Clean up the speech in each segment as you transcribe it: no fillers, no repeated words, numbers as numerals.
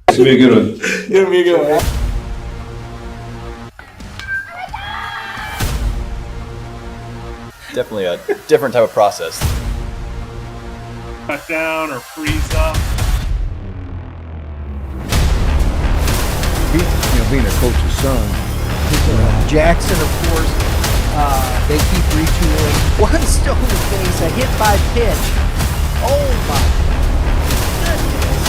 It's going to be a good one. It's going to be a good one. Definitely a different type of process. Cut down or freeze up. Being a coach's son. Jackson, of course, they keep retooling. One stone face, a hit by pitch. Oh my goodness.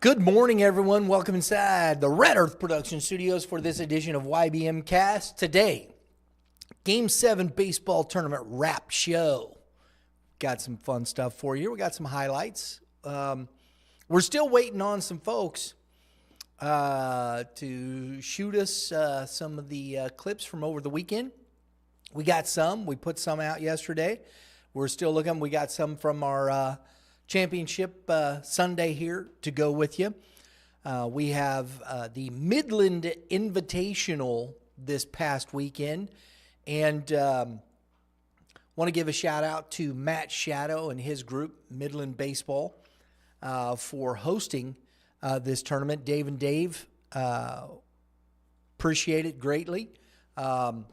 Good morning, everyone. Welcome inside the Red Earth Production Studios for this edition of YBMcast. Today, Game 7 baseball tournament wrap show. Got some fun stuff for you. We got some highlights. We're still waiting on some folks to shoot us some of the clips from over the weekend. We got some. We put some out yesterday. We're still looking. We got some from our championship Sunday here to go with you. We have the Midland Invitational this past weekend. And want to give a shout out to Matt Shadow and his group, Midland Baseball, for hosting this tournament. Dave and Dave appreciate it greatly. And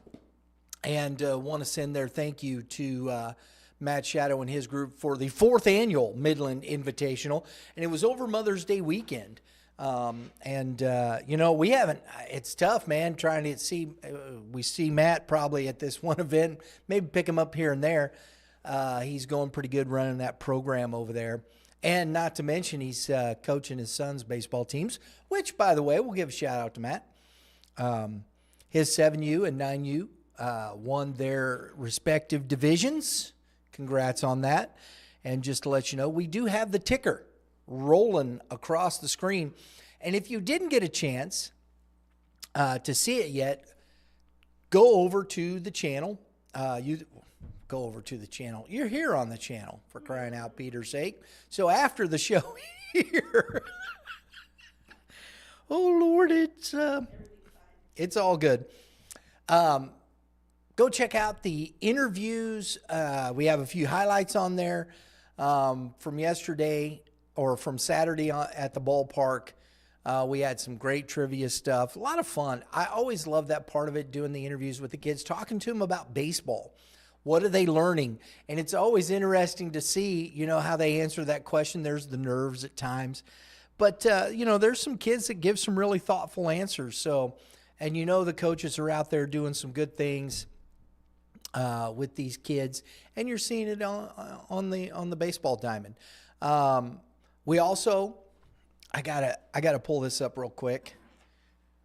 want to send their thank you to Matt Shadow and his group for the 4th annual Midland Invitational. And it was over Mother's Day weekend. We haven't, it's tough, man, trying to see, we see Matt probably at this one event, maybe pick him up here and there. He's going pretty good running that program over there. And not to mention, he's coaching his son's baseball teams, which, by the way, we'll give a shout out to Matt. His 7U and 9U won their respective divisions. Congrats on that. And just to let you know, we do have the ticker rolling across the screen. And if you didn't get a chance to see it yet, go over to the channel. Go over to the channel. You're here on the channel, for crying out Peter's sake. So after the show here, oh Lord, it's all good. Go check out the interviews. We have a few highlights on there from yesterday or from Saturday at the ballpark. We had some great trivia stuff. A lot of fun. I always love that part of it, doing the interviews with the kids, talking to them about baseball. What are they learning? And it's always interesting to see, how they answer that question. There's the nerves at times. But, there's some kids that give some really thoughtful answers. So, and the coaches are out there doing some good things with these kids. And you're seeing it on the baseball diamond. We also, I gotta pull this up real quick.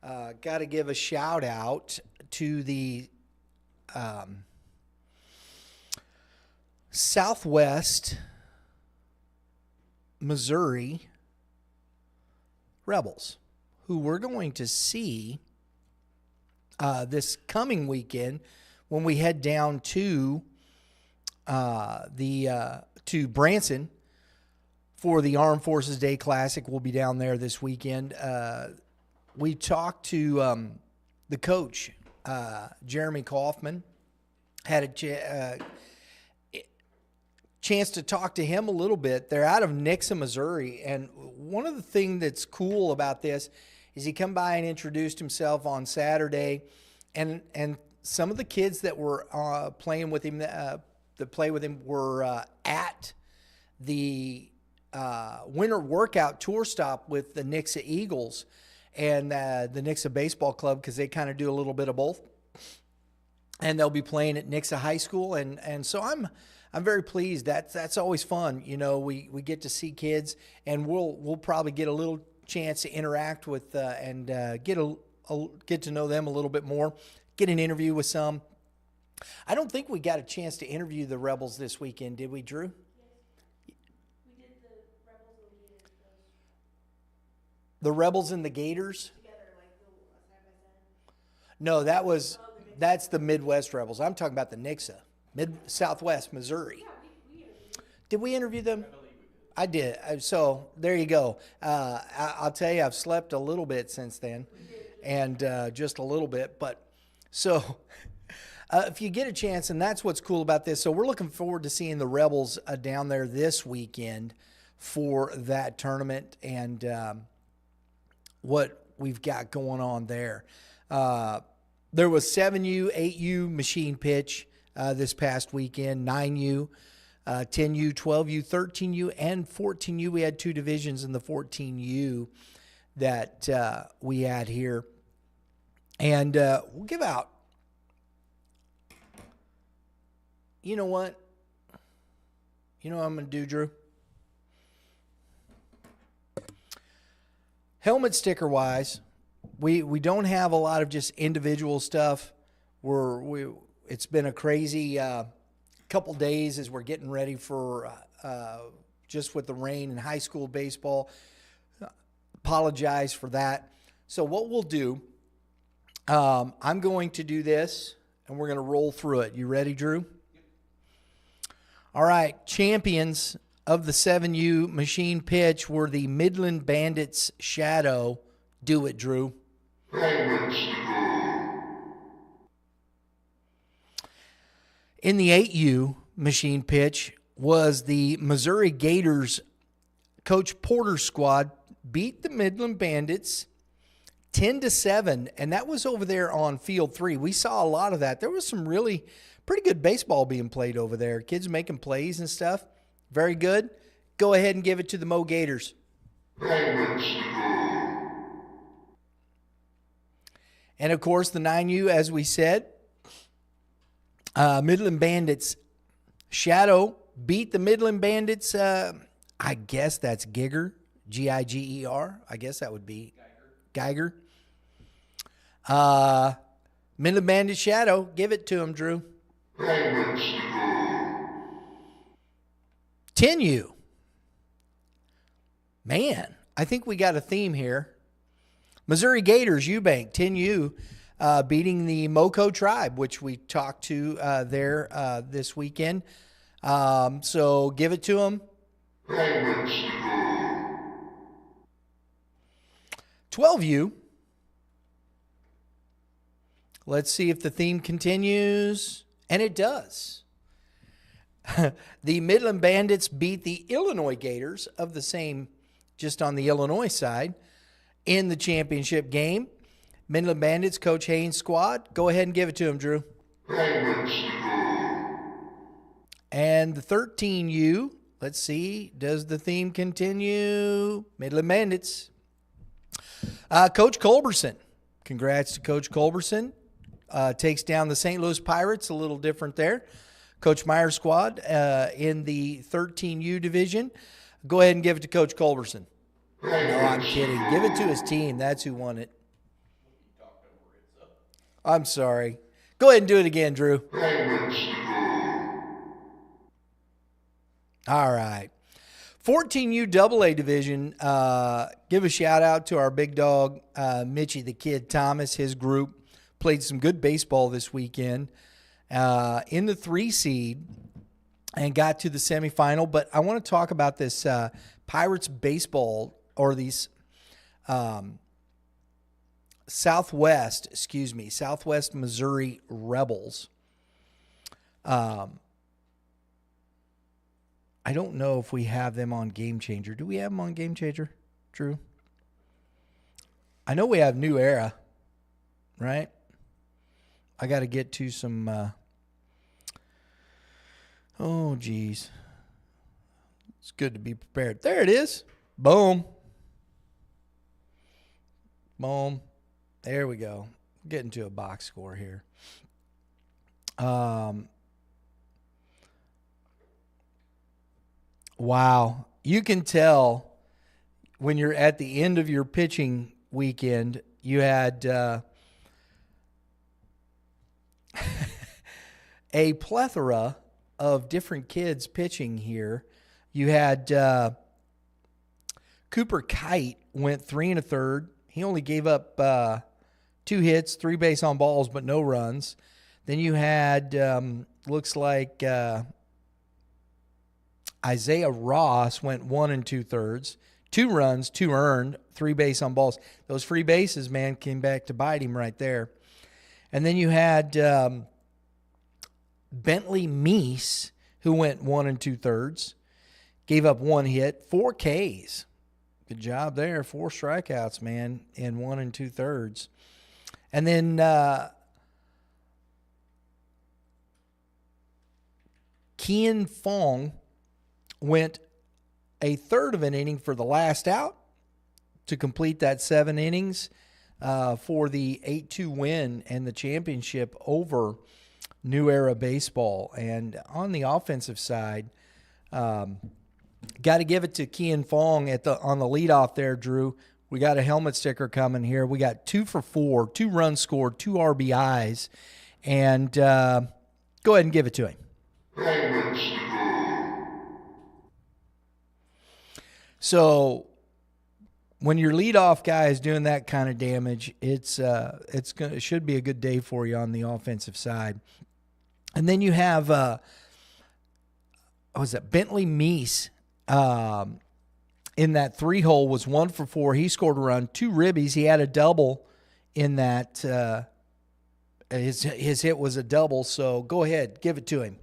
Gotta give a shout out to the Southwest Missouri Rebels, who we're going to see this coming weekend when we head down to to Branson for the Armed Forces Day Classic. We'll be down there this weekend. We talked to the coach, Jeremy Kaufman. Had a chance to talk to him a little bit. They're out of Nixa, Missouri. And one of the things that's cool about this is he come by and introduced himself on Saturday. And some of the kids that were playing with him, that play with him, were at the winter workout tour stop with the Nixa Eagles and the Nixa Baseball Club, because they kind of do a little bit of both. And they'll be playing at Nixa High School. And so I'm very pleased. That's always fun. We get to see kids, and we'll probably get a little chance to interact with and get to know them a little bit more, get an interview with some. I don't think we got a chance to interview the Rebels this weekend, did we, Drew? The Rebels and the Gators? No, that's the Midwest Rebels. I'm talking about the Nixa, Southwest Missouri. Did we interview them? I did. So there you go. I'll tell you, I've slept a little bit since then, and just a little bit. But so if you get a chance, and that's what's cool about this. So we're looking forward to seeing the Rebels down there this weekend for that tournament and what we've got going on there. There was 7U, 8U machine pitch this past weekend, 9U, 10U, 12U, 13U, and 14U. We had 2 divisions in the 14U that we had here. And we'll give out, you know what? You know what I'm going to do, Drew? Helmet sticker wise, we don't have a lot of just individual stuff. It's been a crazy couple days as we're getting ready for just with the rain in high school baseball. Apologize for that. So what we'll do, I'm going to do this, and we're going to roll through it. You ready, Drew? All right, champions of the 7U machine pitch were the Midland Bandits Shadow. Do it, Drew. In the 8U machine pitch was the Missouri Gators. Coach Porter squad beat the Midland Bandits 10-7, and that was over there on Field 3. We saw a lot of that. There was some really pretty good baseball being played over there. Kids making plays and stuff. Very good. Go ahead and give it to the Mo Gators. And, of course, the 9U, as we said, Midland Bandits Shadow beat the Midland Bandits. I guess that's Giger, Giger. I guess that would be Geiger. Midland Bandits Shadow, give it to him, Drew. 10U. Man, I think we got a theme here. Missouri Gators, Eubank, 10U, beating the Moco Tribe, which we talked to there this weekend. So give it to them. 12U. Let's see if the theme continues. And it does. The Midland Bandits beat the Illinois Gators of the same, just on the Illinois side, in the championship game. Midland Bandits, Coach Haynes' squad. Go ahead and give it to him, Drew. And the 13U, let's see, does the theme continue? Midland Bandits. Coach Culberson. Congrats to Coach Culberson. Takes down the St. Louis Pirates, a little different there. Coach Meyer's squad in the 13U division. Go ahead and give it to Coach Culberson. No, I'm kidding. Give it to his team. That's who won it. I'm sorry. Go ahead and do it again, Drew. All right. 14U AA division. Give a shout out to our big dog, Mitchie the Kid Thomas. His group played some good baseball this weekend in the 3 seed and got to the semifinal. But I want to talk about this Pirates baseball, or these Southwest Missouri Rebels. I don't know if we have them on Game Changer. Do we have them on Game Changer, Drew? I know we have New Era, right? I got to get to some, oh, geez. It's good to be prepared. There it is. Boom. Boom. There we go. Getting to a box score here. Wow. You can tell when you're at the end of your pitching weekend, you had a plethora of different kids pitching here. You had Cooper Kite went 3 1/3. He only gave up 2 hits, 3 base on balls, but no runs. Then you had, looks like Isaiah Ross went 1 2/3. 2 runs, 2 earned, 3 base on balls. Those free bases, man, came back to bite him right there. And then you had Bentley Meese, who went 1 2/3, gave up 1 hit, 4 Ks. Good job there. 4 strikeouts, man, in 1 2/3. And then Kian Fong went a third of an inning for the last out to complete that 7 innings for the 8-2 win and the championship over New Era Baseball. And on the offensive side, got to give it to Kian Fong on the leadoff there, Drew. We got a helmet sticker coming here. We got 2 for 4, 2 runs scored, 2 RBIs. And go ahead and give it to him. So when your leadoff guy is doing that kind of damage, it should be a good day for you on the offensive side. And then you have Bentley Meese in that 3-hole was 1 for 4. He scored a run, 2 ribbies. He had a double in that. His hit was a double. So go ahead, give it to him.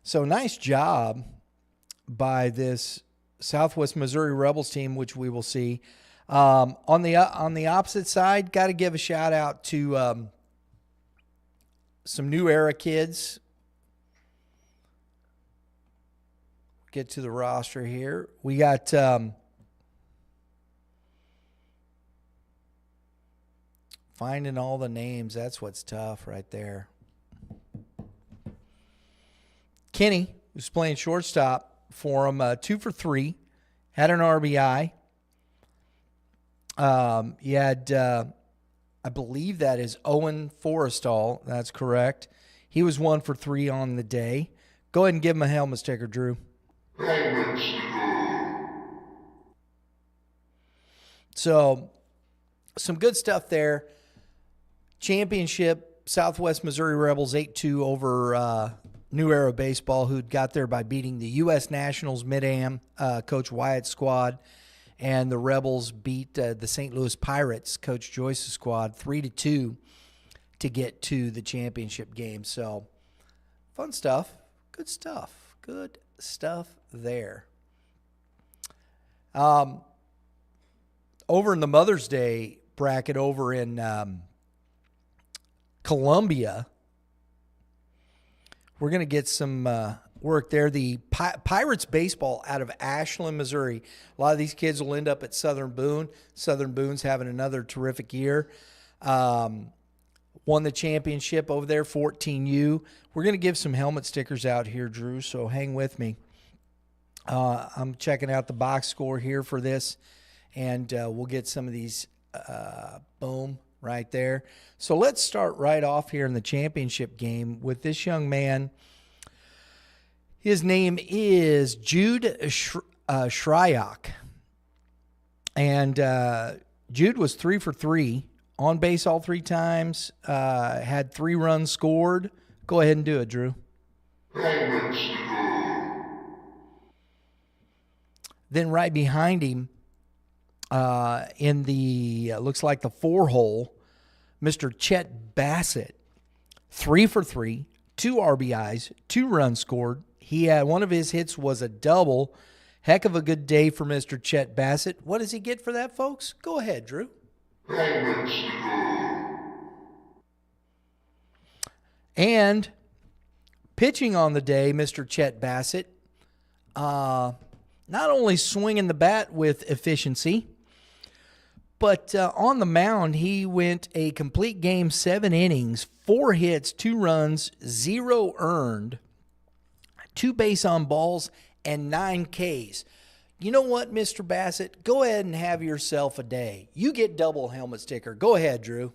So nice job by this Southwest Missouri Rebels team, which we will see. On the opposite side, got to give a shout out to some New Era kids. Get to the roster here. We got finding all the names. That's what's tough right there. Kenny, who's playing shortstop for him, 2 for 3, had an RBI. He had, I believe that is Owen Forrestal. That's correct. He was 1 for 3 on the day. Go ahead and give him a helmet sticker, Drew. So, some good stuff there. Championship, Southwest Missouri Rebels 8-2 over New Era Baseball, who got there by beating the U.S. Nationals Mid-Am, Coach Wyatt's squad. And the Rebels beat the St. Louis Pirates, Coach Joyce's squad, 3-2 to get to the championship game. So, fun stuff. Good stuff. Good stuff there. Over in the Mother's Day bracket over in Columbia, we're going to get some work there. The Pirates baseball out of Ashland, Missouri. A lot of these kids will end up at Southern Boone. Southern Boone's having another terrific year. Won the championship over there, 14U. We're going to give some helmet stickers out here, Drew, so hang with me. I'm checking out the box score here for this, and we'll get some of these, boom, right there. So let's start right off here in the championship game with this young man. His name is Jude Shryock. And Jude was 3 for 3, on base all 3 times, had 3 runs scored. Go ahead and do it, Drew. Then right behind him, in the, looks like the 4-hole, Mr. Chet Bassett, 3 for 3, 2 RBIs, 2 runs scored. He had, one of his hits was a double. Heck of a good day for Mr. Chet Bassett. What does he get for that, folks? Go ahead, Drew. And pitching on the day, Mr. Chet Bassett, not only swinging the bat with efficiency, but on the mound, he went a complete game, 7 innings, 4 hits, 2 runs, 0 earned, 2 base on balls, and 9 Ks. You know what, Mr. Bassett? Go ahead and have yourself a day. You get double helmet sticker. Go ahead, Drew.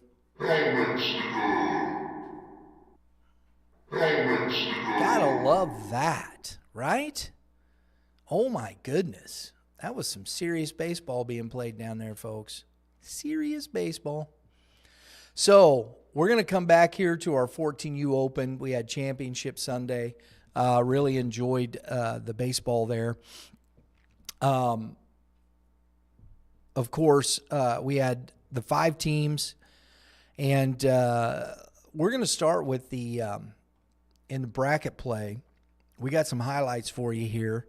Gotta love that, right? Oh, my goodness. That was some serious baseball being played down there, folks. Serious baseball. So we're going to come back here to our 14U Open. We had Championship Sunday. Really enjoyed the baseball there. Of course, we had the 5 teams, And we're going to start with the in the bracket play. We got some highlights for you here.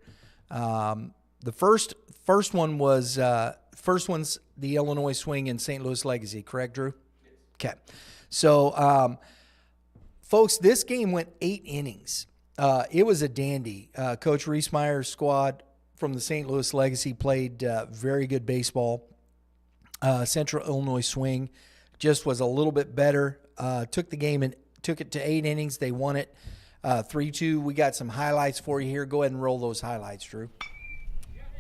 The first one's the Illinois Swing and St. Louis Legacy, correct, Drew? Okay. So, folks, this game went 8 innings. It was a dandy. Coach Reesmeyer's squad from the St. Louis Legacy played very good baseball. Central Illinois Swing just was a little bit better. Took the game and took it to 8 innings. They won it 3-2. We got some highlights for you here. Go ahead and roll those highlights, Drew.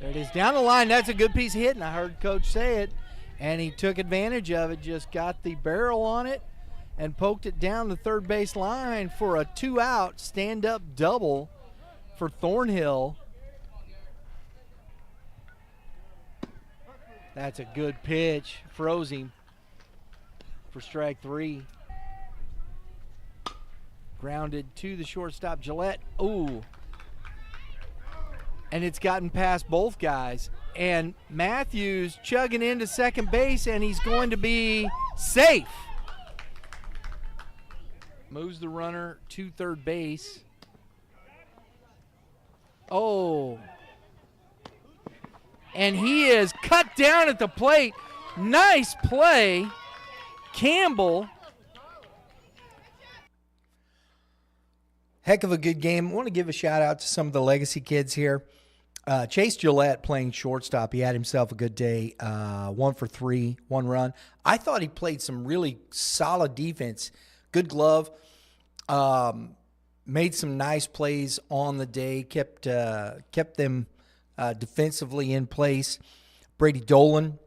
There it is. Down the line, that's a good piece of hitting. I heard Coach say it, and he took advantage of it, just got the barrel on it and poked it down the third base line for a 2-out stand-up double for Thornhill. That's a good pitch. Froze him for strike 3. Grounded to the shortstop, Gillette. Ooh. And it's gotten past both guys. And Matthews chugging into second base, and he's going to be safe. Moves the runner to third base. Oh. And he is cut down at the plate. Nice play. Campbell. Heck of a good game. I want to give a shout out to some of the Legacy kids here. Chase Gillette playing shortstop. He had himself a good day. 1 for 3, 1 run. I thought he played some really solid defense. Good glove. Made some nice plays on the day. Kept them defensively in place. Brady Dolan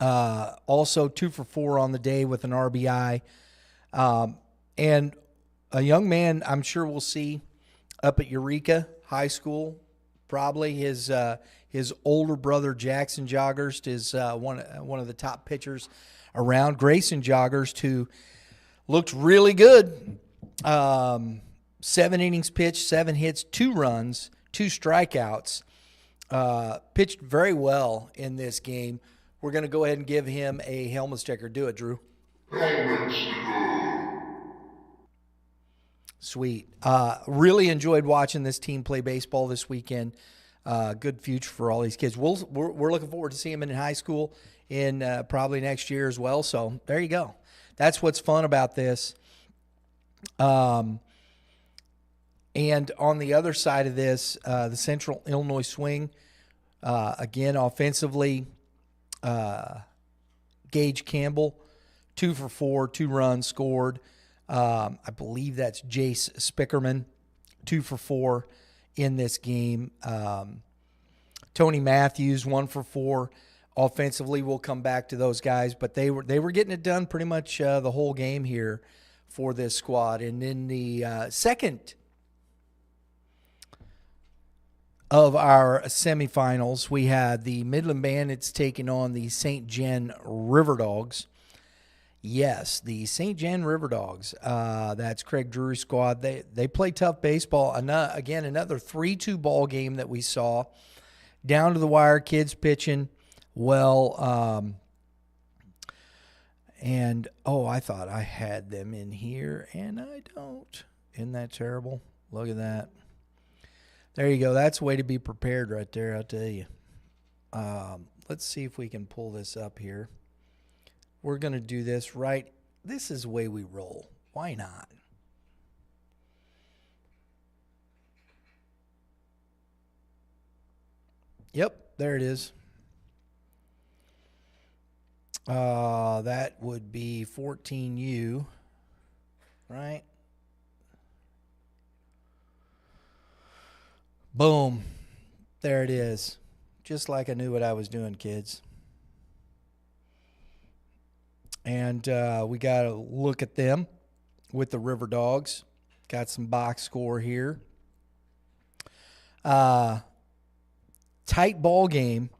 also 2 for 4 on the day with an RBI. And a young man I'm sure we'll see up at Eureka High School. Probably his older brother Jackson Joggers is one of the top pitchers around. Grayson Joggers, who looked really good. 7 innings pitched, 7 hits, 2 runs, 2 strikeouts. Pitched very well in this game. We're going to go ahead and give him a helmet sticker. Do it, Drew. Helmet sticker. Sweet. Really enjoyed watching this team play baseball this weekend. Good future for all these kids. We're looking forward to seeing them in high school in probably next year as well. So there you go. That's what's fun about this. And on the other side of this, the Central Illinois Swing, again, offensively, Gage Campbell, 2 for 4, 2 runs scored. I believe that's Jace Spickerman, 2 for 4 in this game. Tony Matthews, 1 for 4. Offensively, we'll come back to those guys, but they were getting it done pretty much the whole game here for this squad. And in the second of our semifinals, we had the Midland Bandits taking on the St. Jen River Dogs. Yes, the St. Jan River Dogs. That's Craig Drury's squad. They play tough baseball. Again, another 3-2 ball game that we saw. Down to the wire, kids pitching well. And, I thought I had them in here, and I don't. Isn't that terrible? Look at that. There you go. That's a way to be prepared right there, I'll tell you. Let's see if we can pull this up here. We're going to do this right. This is the way we roll. Why not? Yep, there it is. That would be 14U, right? Boom. There it is. Just like I knew what I was doing, kids. And we got to look at them with the River Dogs. Got some box score here. Tight ball game.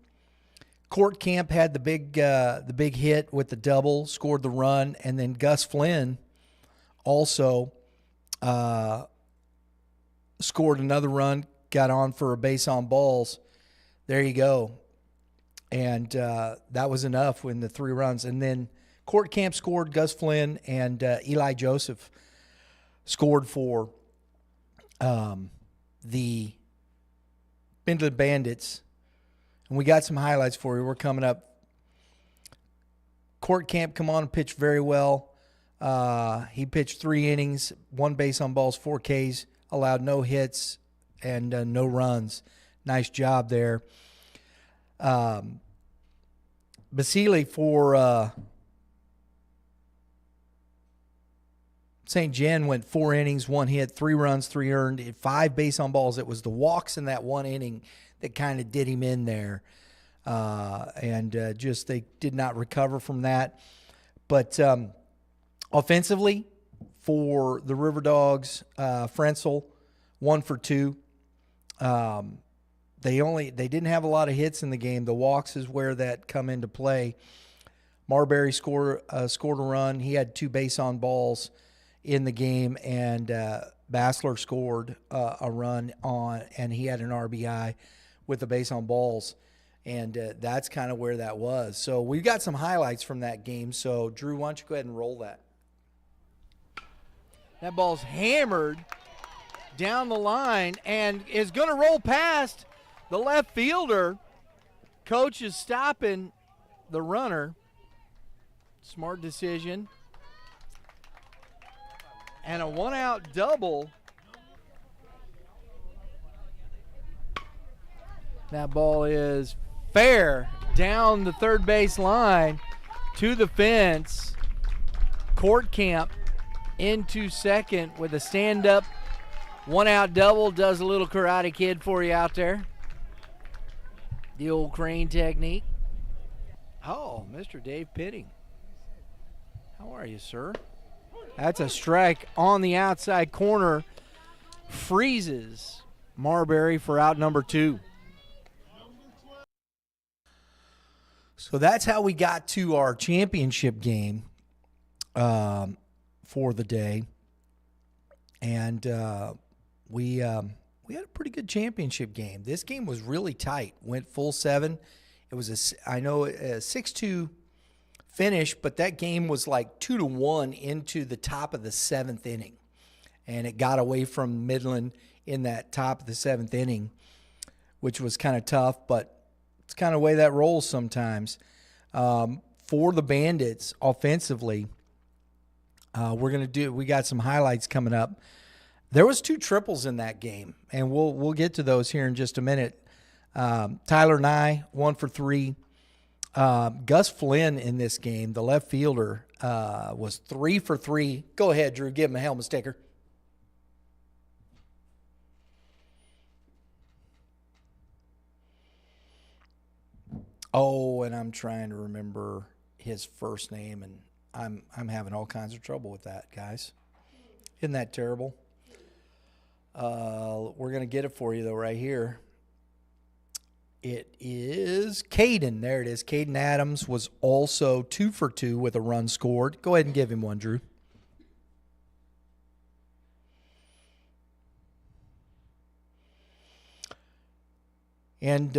Court Camp had the big hit with the double, scored the run, and then Gus Flynn also scored another run, got on for a base on balls. There you go. And that was enough in the 3 runs. And then Court Camp scored, Gus Flynn and Eli Joseph scored for the Midland Bandits. And we got some highlights for you. We're coming up. Court Camp come on and pitched very well. He pitched 3 innings, 1 base on balls, 4 Ks, allowed no hits and no runs. Nice job there. Basile for St. Jen went 4 innings, 1 hit, 3 runs, 3 earned, 5 base on balls. It was the walks in that 1 inning that kind of did him in there. Just they did not recover from that. But offensively, for the River Dogs, Frenzel, 1 for 2. They didn't have a lot of hits in the game. The walks is where that come into play. Marbury scored a run. He had 2 base on balls in the game, and Bassler scored a run on, and he had an RBI with a base on balls. And that's kind of where that was. So we've got some highlights from that game. So, Drew, why don't you go ahead and roll that? That ball's hammered down the line and is going to roll past the left fielder. Coach is stopping the runner. Smart decision. And a 1-out double. That ball is fair down the third base line to the fence. Court Camp into second with a stand-up 1-out double. Does a little Karate Kid for you out there. The old crane technique. Oh, Mr. Dave Pitting. How are you, sir? That's a strike on the outside corner. Freezes Marbury for out number 2. So that's how we got to our championship game for the day. And we had a pretty good championship game. This game was really tight. Went full 7. It was a 6-2 finish, but that game was like 2-1 into the top of the 7th inning. And it got away from Midland in that top of the 7th inning, which was kind of tough, but it's kind of the way that rolls sometimes. For the Bandits offensively, we got some highlights coming up. There was 2 triples in that game, and we'll get to those here in just a minute. Tyler Nye, 1 for 3. Gus Flynn in this game, the left fielder, was 3 for 3. Go ahead, Drew. Give him a helmet sticker. Oh, and I'm trying to remember his first name, and I'm having all kinds of trouble with that, guys. Isn't that terrible? We're going to get it for you, though, right here. It is Caden. There it is. Caden Adams was also 2 for 2 with a run scored. Go ahead and give him one, Drew. And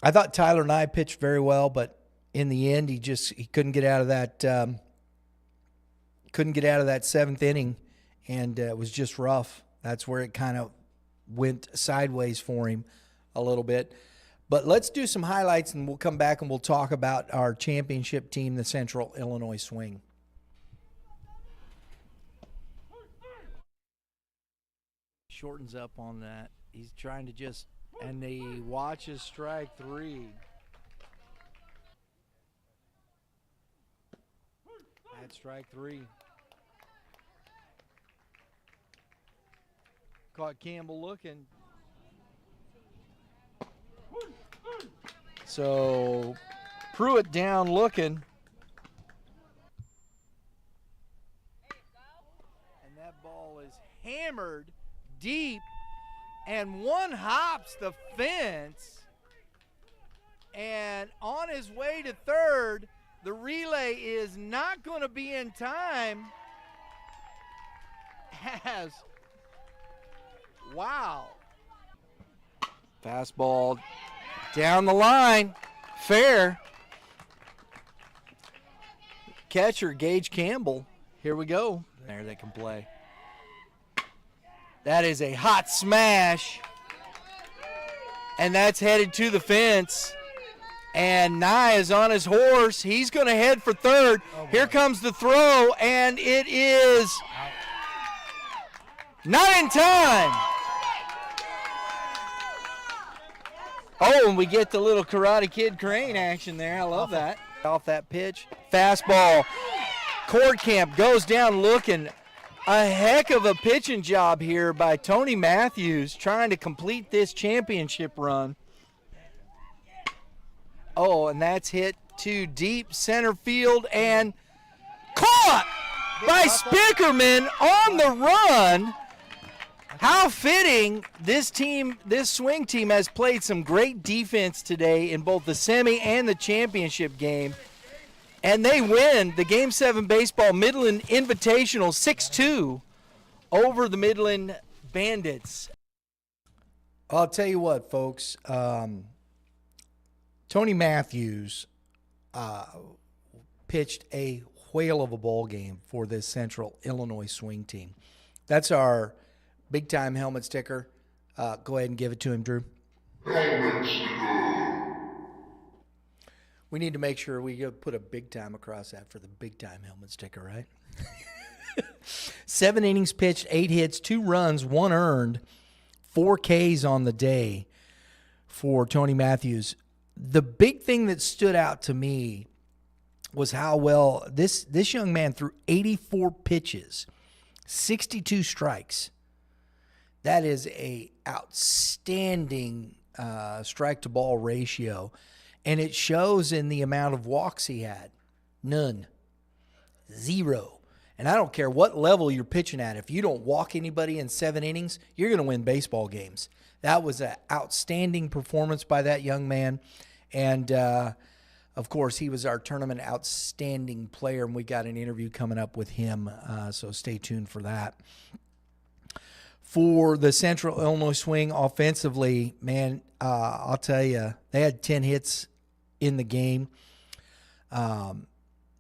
I thought Tyler Nye pitched very well, but in the end, he couldn't get out of that 7th inning, and it was just rough. That's where it kind of went sideways for him a little bit. But let's do some highlights, and we'll come back and we'll talk about our championship team, the Central Illinois Swing. Shortens up on that. He's trying to just, and he watches strike 3. That's strike 3. Caught Campbell looking. So Pruitt down looking. And that ball is hammered deep, and one hops the fence. And on his way to third, the relay is not going to be in time. Wow. Fastball down the line. Fair. catcher, Gage Campbell. Here we go. There they can play. That is a hot smash. And that's headed to the fence. And Nye is on his horse. He's going to head for third. Here comes the throw, and it is not in time. Oh, and we get the little Karate Kid crane action there. I love that. Off that pitch. Fastball. Cordcamp goes down looking. A heck of a pitching job here by Tony Matthews trying to complete this championship run. Oh, and that's hit to deep center field and caught by Spickerman on the run. How fitting. This swing team has played some great defense today in both the semi and the championship game. And they win the Game 7 Baseball Midland Invitational 6-2 over the Midland Bandits. I'll tell you what, folks. Tony Matthews pitched a whale of a ball game for this Central Illinois swing team. That's our big-time helmet sticker. Go ahead and give it to him, Drew. Helmet sticker. We need to make sure we put a big time across that for the big-time helmet sticker, right? 7 innings pitched, 8 hits, 2 runs, 1 earned, 4 Ks on the day for Tony Matthews. The big thing that stood out to me was how well this young man threw 84 pitches, 62 strikes. That is a outstanding strike-to-ball ratio, and it shows in the amount of walks he had. None. 0. And I don't care what level you're pitching at. If you don't walk anybody in 7 innings, you're going to win baseball games. That was an outstanding performance by that young man. And, of course, he was our tournament outstanding player, and we got an interview coming up with him, so stay tuned for that. For the Central Illinois Swing offensively, man, I'll tell you, they had 10 hits in the game.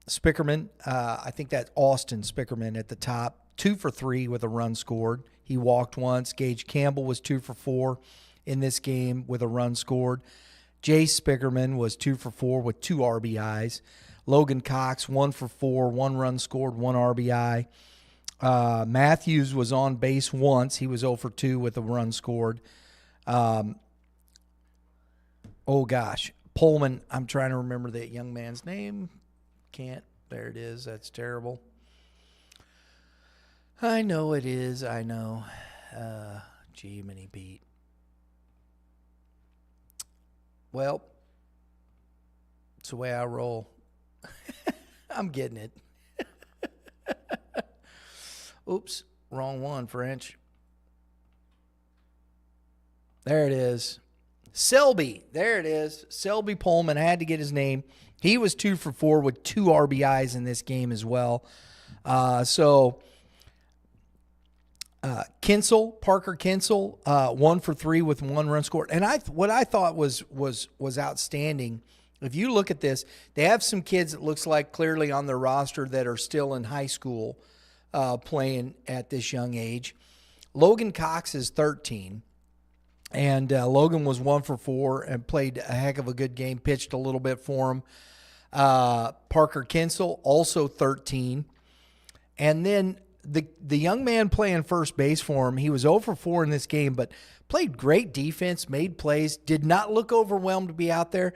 Spickerman, I think that's Austin Spickerman at the top, 2 for 3 with a run scored. He walked once. Gage Campbell was 2 for 4 in this game with a run scored. Jace Spickerman was 2 for 4 with 2 RBIs. Logan Cox, 1 for 4, 1 run scored, 1 RBI. Matthews was on base once. He was 0 for 2 with a run scored. Pullman, I'm trying to remember that young man's name. Can't. There it is. That's terrible. I know it is. I know. Gee, mini Pete. Well, it's the way I roll. I'm getting it. Oops, wrong one, French. There it is. Selby, there it is. Selby Pullman, I had to get his name. He was 2 for 4 with 2 RBIs in this game as well. Parker Kinsel, 1 for 3 with 1 run scored. And what I thought was outstanding, if you look at this, they have some kids that looks like clearly on their roster that are still in high school playing at this young age. Logan Cox is 13. And Logan was 1 for 4 and played a heck of a good game, pitched a little bit for him. Parker Kinsel, also 13. And then the young man playing first base for him, he was 0 for 4 in this game, but played great defense, made plays, did not look overwhelmed to be out there.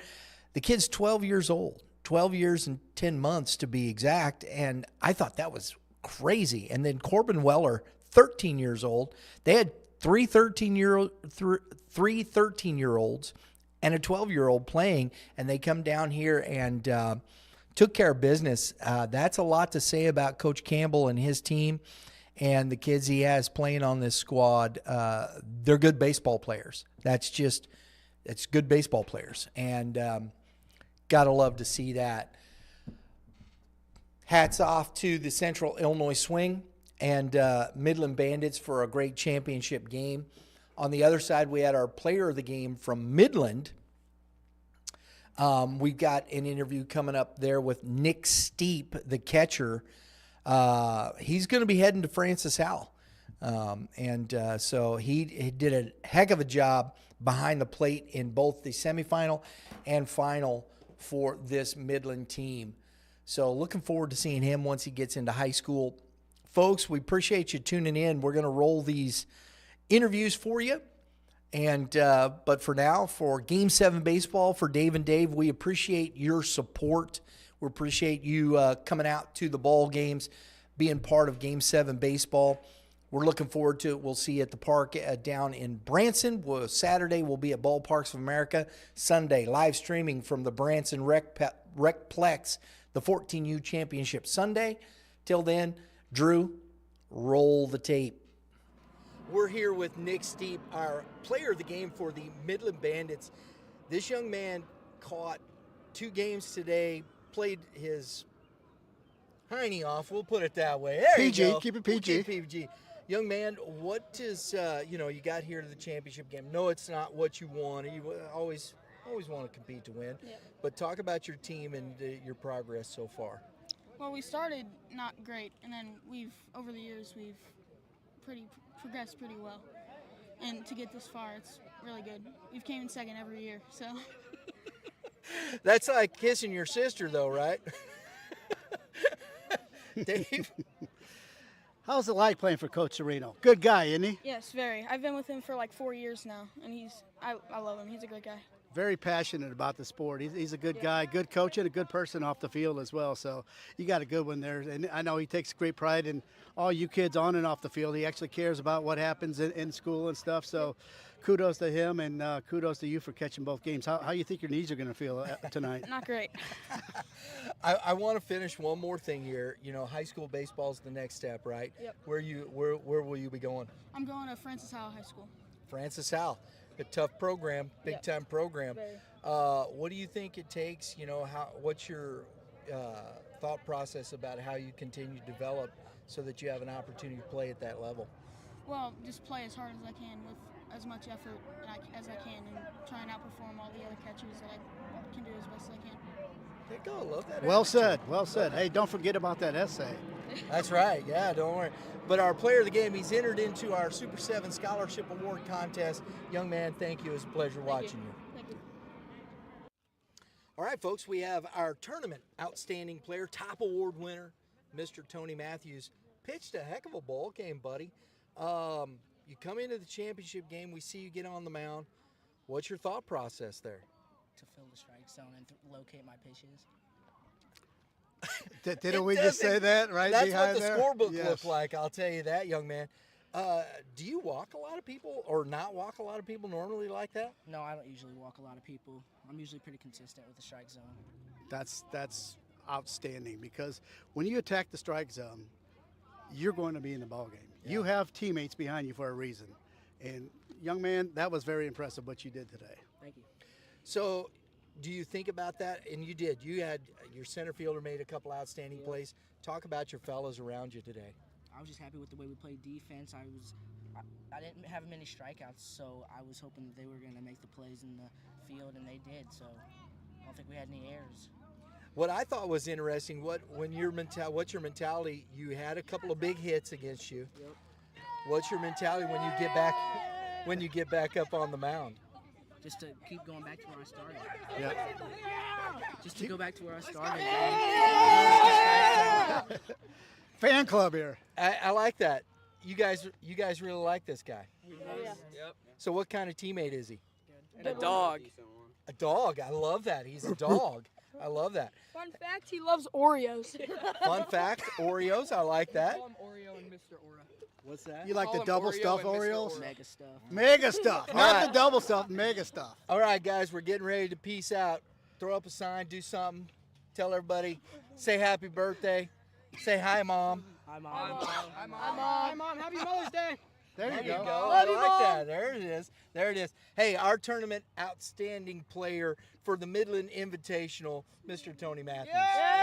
The kid's 12 years old, 12 years and 10 months to be exact, and I thought that was crazy. And then Corbin Weller, 13 years old. They had three 13-year-olds and a 12-year-old playing, and they come down here and took care of business. That's a lot to say about Coach Campbell and his team and the kids he has playing on this squad. They're good baseball players. It's good baseball players, and got to love to see that. Hats off to the Central Illinois Swing and Midland Bandits for a great championship game. On the other side, we had our player of the game from Midland, We've got an interview coming up there with Nick Steep, the catcher. He's going to be heading to Francis Howell. So he did a heck of a job behind the plate in both the semifinal and final for this Midland team. So looking forward to seeing him once he gets into high school. Folks, we appreciate you tuning in. We're going to roll these interviews for you. But for now, for Game 7 baseball, for Dave and Dave, we appreciate your support. We appreciate you coming out to the ball games, being part of Game 7 baseball. We're looking forward to it. We'll see you at the park down in Branson. Saturday, we'll be at Ballparks of America. Sunday, live streaming from the Branson Recplex, the 14U Championship Sunday. Till then, Drew, roll the tape. We're here with Nick Steep, our player of the game for the Midland Bandits. This young man caught 2 games today, played his hiney off. We'll put it that way. There PG, you go. keep it PG. We'll keep PG. Young man, what is, you got here to the championship game. No, it's not what you want. You always want to compete to win. Yeah. But talk about your team and your progress so far. Well, we started not great, and then over the years, we've progressed pretty well. And to get this far, it's really good. We've came in second every year, so. That's like kissing your sister, though, right? Dave? How's it like playing for Coach Sereno? Good guy, isn't he? Yes, very. I've been with him for like 4 years now, and I love him. He's a great guy. Very passionate about the sport. He's a good guy, good coach, and a good person off the field as well. So you got a good one there. And I know he takes great pride in all you kids on and off the field. He actually cares about what happens in school and stuff. So kudos to him, and kudos to you for catching both games. How you think your knees are going to feel tonight? Not great. I want to finish one more thing here. High school baseball is the next step, right? Yep. Where will you be going? I'm going to Francis Howell High School. Francis Howell, a tough program, big time program. Very. What do you think it takes? What's your thought process about how you continue to develop so that you have an opportunity to play at that level? Well, just play as hard as I can with as much effort as I can, and try and outperform all the other catchers that I can do as best as I can. There you go. I love that. Well said. Well said. Hey, don't forget about that essay. That's right. Yeah, don't worry. But our player of the game, he's entered into our Super 7 Scholarship Award contest. Young man, thank you. It was a pleasure watching you. Thank you. All right, folks, we have our tournament outstanding player, top award winner, Mr. Tony Matthews. Pitched a heck of a ball game, buddy. You come into the championship game, we see you get on the mound. What's your thought process there? To fill the strike zone and locate my pitches. Didn't we just say that right That's behind what the there? scorebook Yes. looked like, I'll tell you that, young man. Do you walk a lot of people or not walk a lot of people normally like that? No, I don't usually walk a lot of people. I'm usually pretty consistent with the strike zone. That's outstanding, because when you attack the strike zone, you're going to be in the ball game. Yeah. You have teammates behind you for a reason. And young man, that was very impressive what you did today. Thank you. So, do you think about that? And you did. You had your center fielder made a couple outstanding plays. Talk about your fellas around you today. I was just happy with the way we played defense. I didn't have many strikeouts, so I was hoping that they were going to make the plays in the field, and they did. So I don't think we had any errors. What I thought was interesting, what's your mentality? You had a couple of big hits against you. Yep. What's your mentality when you get back up on the mound? Just to keep going back to where I started. Yeah. Just to go back to where I started. Fan club here. I like that. You guys really like this guy. Yeah. So what kind of teammate is he? A dog. A dog. I love that. He's a dog. I love that. Fun fact, he loves Oreos. Fun fact, Oreos. I like that. Call him Oreo and Mr. Ora. What's that? You like Call the him double Oreo stuff and Mr. Oreos? Ora. Mega stuff. Mega stuff. Not the double stuff, mega stuff. All right, guys, we're getting ready to peace out. Throw up a sign, do something. Tell everybody, say happy birthday. Say hi, Mom. Hi, Mom. Hi, Mom. Hi, Mom. Happy Mother's Day. There you There you go. go. Love I you, like Mom. that. There it is. There it is. Hey, our tournament outstanding player for the Midland Invitational, Mr. Tony Matthews. Yay!